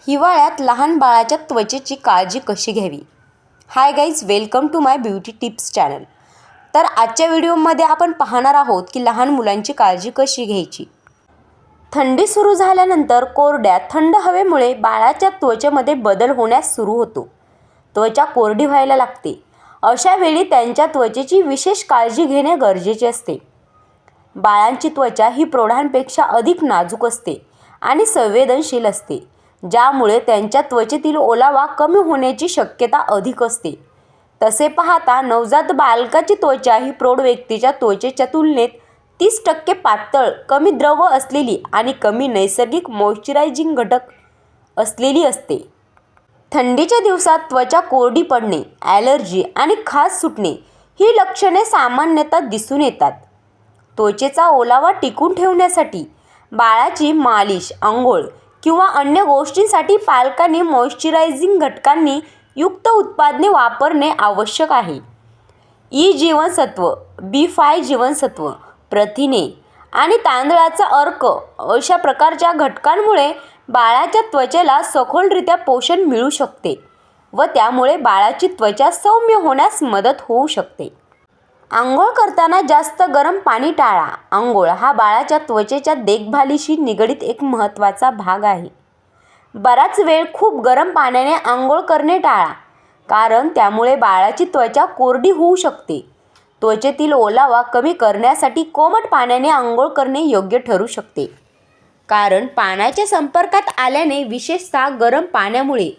हिवाळ्यात लहान बाळाच्या त्वचेची काळजी कशी घ्यावी. Hi guys, welcome to my beauty tips channel. तर आजच्या व्हिडिओमध्ये आपण पाहणार आहोत की लहान मुलांची काळजी कशी घ्यायची. थंडी सुरू झाल्यानंतर कोरड्या थंड हवेमुळे बाळाच्या त्वचेमध्ये बदल होण्यास सुरू होतो. त्वचा कोरडी व्हायला लागते. अशा वेळी त्यांच्या त्वचेची विशेष काळजी घेणे गरजेचे असते. बाळांची त्वचा ही प्रौढांपेक्षा अधिक नाजूक असते आणि संवेदनशील असते, ज्यामुळे त्यांच्या त्वचेतील ओलावा कमी होण्याची शक्यता अधिक असते. तसे पाहता नवजात बालकाची त्वचा ही प्रौढ व्यक्तीच्या त्वचेच्या तुलनेत 30% पातळ, कमी द्रव असलेली आणि कमी नैसर्गिक मॉइश्चरायझिंग घटक असलेली असते. थंडीच्या दिवसात त्वचा कोरडी पडणे, ॲलर्जी आणि खाज सुटणे ही लक्षणे सामान्यतः दिसून येतात. त्वचेचा ओलावा टिकून ठेवण्यासाठी बाळाची मालिश, अंघोळ किंवा अन्य गोष्टींसाठी पालकांनी मॉइश्चरायझिंग घटकांनी युक्त उत्पादने वापरणे आवश्यक आहे. ई जीवनसत्व, B5 जीवनसत्व, प्रथिने आणि तांदळाचा अर्क अशा प्रकारच्या घटकांमुळे बाळाच्या त्वचेला सखोलरित्या पोषण मिळू शकते व त्यामुळे बाळाची त्वचा सौम्य होण्यास मदत होऊ शकते. अंघोळ करताना जास्त गरम पाणी टाळा. अंघोळ हा बाळाच्या त्वचेच्या देखभालीशी निगडीत एक महत्त्वाचा भाग आहे. बराच वेळ खूप गरम पाण्याने अंघोळ करणे टाळा, कारण त्यामुळे बाळाची त्वचा कोरडी होऊ शकते. त्वचेतील ओलावा कमी करण्यासाठी कोमट पाण्याने अंघोळ करणे योग्य ठरू शकते, कारण पाण्याच्या संपर्कात आल्याने विशेषतः गरम पाण्यामुळे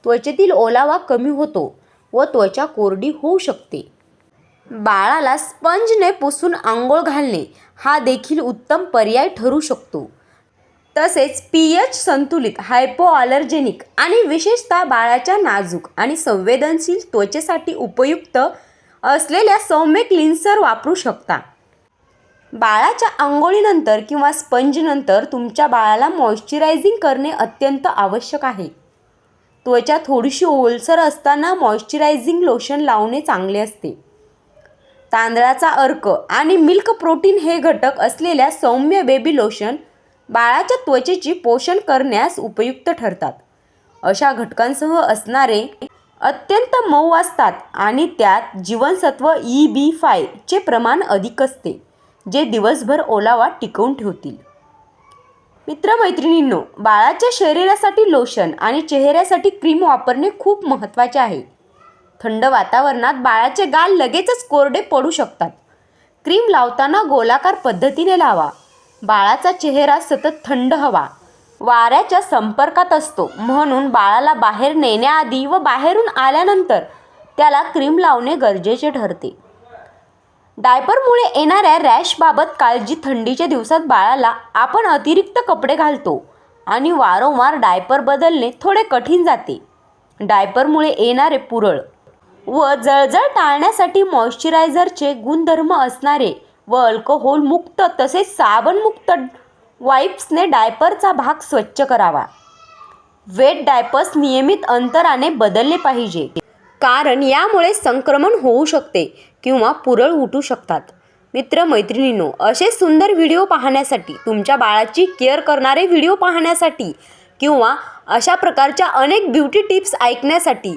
त्वचेतील ओलावा कमी होतो व त्वचा कोरडी होऊ शकते. बाळाला स्पंजने पुसून अंघोळ घालणे हा देखील उत्तम पर्याय ठरू शकतो. तसेच pH संतुलित, हायपोअलर्जेनिक आणि विशेषतः बाळाच्या नाजूक आणि संवेदनशील त्वचेसाठी उपयुक्त असलेल्या सौम्य क्लिन्सर वापरू शकता. बाळाच्या अंघोळीनंतर किंवा स्पंजनंतर तुमच्या बाळाला मॉइश्चरायझिंग करणे अत्यंत आवश्यक आहे. त्वचा थोडीशी ओलसर असताना मॉइश्चरायझिंग लोशन लावणे चांगले असते. तांदळाचा अर्क आणि मिल्क प्रोटीन हे घटक असलेल्या सौम्य बेबी लोशन बाळाच्या त्वचेची पोषण करण्यास उपयुक्त ठरतात. अशा घटकांसह असणारे अत्यंत मऊ असतात आणि त्यात जीवनसत्व B5 चे प्रमाण अधिक असते, जे दिवसभर ओलावा टिकवून ठेवतील. मित्रमैत्रिणींनो, बाळाच्या शरीरासाठी लोशन आणि चेहऱ्यासाठी क्रीम वापरणे खूप महत्त्वाचे आहे. थंड वातावरणात बाळाचे गाल लगेचच कोरडे पडू शकतात. क्रीम लावताना गोलाकार पद्धतीने लावा. बाळाचा चेहरा सतत थंड हवा, वाऱ्याच्या संपर्कात असतो, म्हणून बाळाला बाहेर नेण्याआधी व बाहेरून आल्यानंतर त्याला क्रीम लावणे गरजेचे ठरते. डायपरमुळे येणाऱ्या रॅशबाबत काळजी. थंडीच्या दिवसात बाळाला आपण अतिरिक्त कपडे घालतो आणि वारंवार डायपर बदलणे थोडे कठीण जाते. डायपरमुळे येणारे पुरळ व जळजळ टाळण्यासाठी मॉइश्चरायझरचे गुणधर्म असणारे व अल्कोहोल मुक्त तसेच साबणमुक्त वाइप्सने डायपरचा भाग स्वच्छ करावा. वेट डायपर्स नियमित अंतराने बदलले पाहिजे, कारण यामुळे संक्रमण होऊ शकते किंवा पुरळ उठू शकतात. मित्रमैत्रिणींनो, असे सुंदर व्हिडिओ पाहण्यासाठी, तुमच्या बाळाची केअर करणारे व्हिडिओ पाहण्यासाठी किंवा अशा प्रकारच्या अनेक ब्युटी टिप्स ऐकण्यासाठी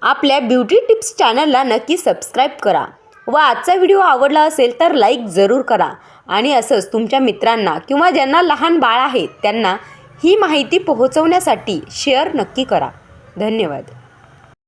आपल्या ब्युटी टिप्स चॅनलला नक्की सबस्क्राईब करा व आजचा व्हिडिओ आवडला असेल तर लाईक जरूर करा. आणि असंच तुमच्या मित्रांना किंवा ज्यांना लहान बाळ आहे त्यांना ही माहिती पोहोचवण्यासाठी शेअर नक्की करा. धन्यवाद.